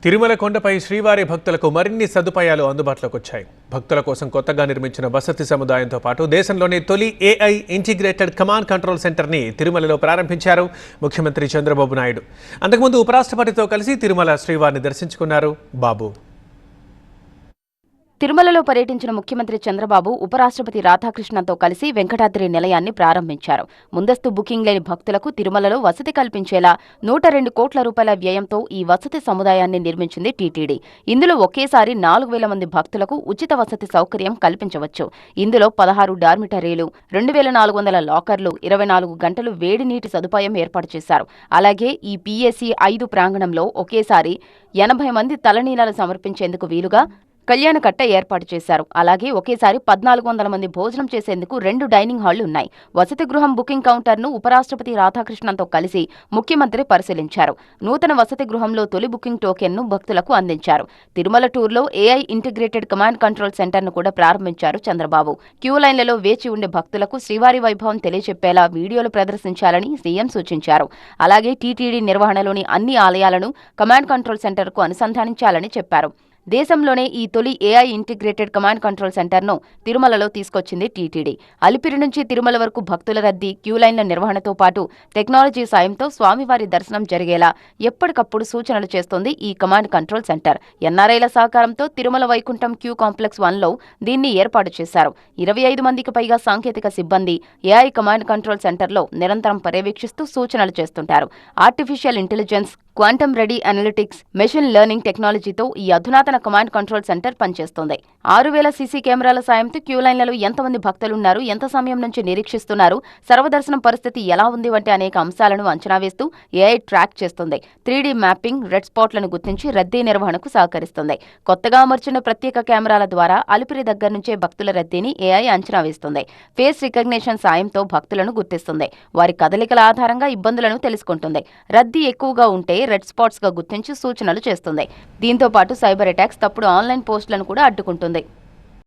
తిరుమల కొండపై శ్రీవారి భక్తులకు మరిన్ని సదుపాయాలు అందుబాటులోకి వచ్చాయి. భక్తుల కోసం కొత్తగా నిర్మించిన వసతి సముదాయంతో పాటు దేశంలోని తొలి ఏఐ ఇంటిగ్రేటెడ్ కమాండ్ కంట్రోల్ సెంటర్ని తిరుమలలో ప్రారంభించారు ముఖ్యమంత్రి చంద్రబాబు నాయుడు. అంతకుముందు ఉపరాష్ట్రపతితో కలిసి తిరుమల శ్రీవారిని దర్శించుకున్నారు బాబు. తిరుమలలో పర్యటించిన ముఖ్యమంత్రి చంద్రబాబు ఉపరాష్ట్రపతి రాధాకృష్ణన్తో కలిసి వెంకటాద్రి నిలయాన్ని ప్రారంభించారు. ముందస్తు బుకింగ్ లేని భక్తులకు తిరుమలలో వసతి కల్పించేలా 102 కోట్ల రూపాయల వ్యయంతో ఈ వసతి సముదాయాన్ని నిర్మించింది టీటీడీ. ఇందులో ఒకేసారి 4,000 మంది భక్తులకు ఉచిత వసతి సౌకర్యం కల్పించవచ్చు. ఇందులో 16 డార్మిటరీలు, 2,400 లాకర్లు, 24 గంటలు వేడి నీటి సదుపాయం ఏర్పాటు చేశారు. అలాగే ఈ పీఏసీ 5 ప్రాంగణంలో ఒకేసారి 80 మంది తలనీలాలు సమర్పించేందుకు వీలుగా కళ్యాణకట్ట ఏర్పాటు చేశారు. అలాగే ఒకేసారి 1,400 మంది భోజనం చేసేందుకు 2 డైనింగ్ హాళ్లు ఉన్నాయి. వసతి గృహం బుకింగ్ కౌంటర్ను ఉపరాష్ట్రపతి రాధాకృష్ణన్తో కలిసి ముఖ్యమంత్రి పరిశీలించారు. నూతన వసతి గృహంలో తొలి బుకింగ్ టోకెన్ను భక్తులకు అందించారు. తిరుమల టూర్లో ఏఐ ఇంటిగ్రేటెడ్ కమాండ్ కంట్రోల్ సెంటర్ను కూడా ప్రారంభించారు చంద్రబాబు. క్యూ లైన్లలో వేచి ఉండే భక్తులకు శ్రీవారి వైభవం తెలియచెప్పేలా వీడియోలు ప్రదర్శించాలని సీఎం సూచించారు. అలాగే టీటీడీ నిర్వహణలోని అన్ని ఆలయాలను కమాండ్ కంట్రోల్ సెంటర్కు అనుసంధానించాలని చెప్పారు. దేశంలోనే ఈ తొలి ఏఐ ఇంటిగ్రేటెడ్ కమాండ్ కంట్రోల్ సెంటర్ను తిరుమలలో తీసుకొచ్చింది టీటీడీ. అలిపిరి నుంచి తిరుమల వరకు భక్తుల రద్దీ, క్యూలైన్ల నిర్వహణతో పాటు టెక్నాలజీ సాయంతో స్వామివారి దర్శనం జరిగేలా ఎప్పటికప్పుడు సూచనలు చేస్తోంది ఈ కమాండ్ కంట్రోల్ సెంటర్. ఎన్ఆర్ఐల సహకారంతో తిరుమల వైకుంఠం క్యూ కాంప్లెక్స్ 1లో దీన్ని ఏర్పాటు చేశారు. 25 మందికి పైగా సాంకేతిక సిబ్బంది ఏఐ కమాండ్ కంట్రోల్ సెంటర్లో నిరంతరం పర్యవేక్షిస్తూ సూచనలు చేస్తుంటారు. Artificial intelligence, quantum ready analytics, machine learning టెక్నాలజీతో ఈ అధునాతన కమాండ్ కంట్రోల్ సెంటర్ పనిచేస్తోంది. 6,000 సీసీ కెమెరాల సాయంతో క్యూలైన్లలో ఎంతమంది భక్తులున్నారు, ఎంత సమయం నుంచి నిరీక్షిస్తున్నారు, సర్వదర్శనం పరిస్థితి ఎలా ఉంది వంటి అనేక అంశాలను అంచనా వేస్తూ ఏఐ ట్రాక్ చేస్తుంది. 3D మ్యాపింగ్, రెడ్ స్పాట్లను గుర్తించి రద్దీ నిర్వహణకు సహకరిస్తుంది. కొత్తగా అమర్చిన ప్రత్యేక కెమెరాల ద్వారా అలిపిరి దగ్గర నుంచే భక్తుల రద్దీని ఏఐ అంచనా వేస్తుంది. ఫేస్ రికగ్నిషన్ సాయంతో భక్తులను గుర్తిస్తుంది. వారి కదలికల ఆధారంగా ఇబ్బందులను తెలుసుకుంటుంది. రద్దీ ఎక్కువగా ఉంటే రెడ్ స్పాట్స్ గా గుర్తించి సూచనలు చేస్తుంది. దీంతో పాటు సైబర్ అటాక్స్, తప్పుడు ఆన్లైన్ పోస్టులను కూడా అడ్డుకుంటుంది.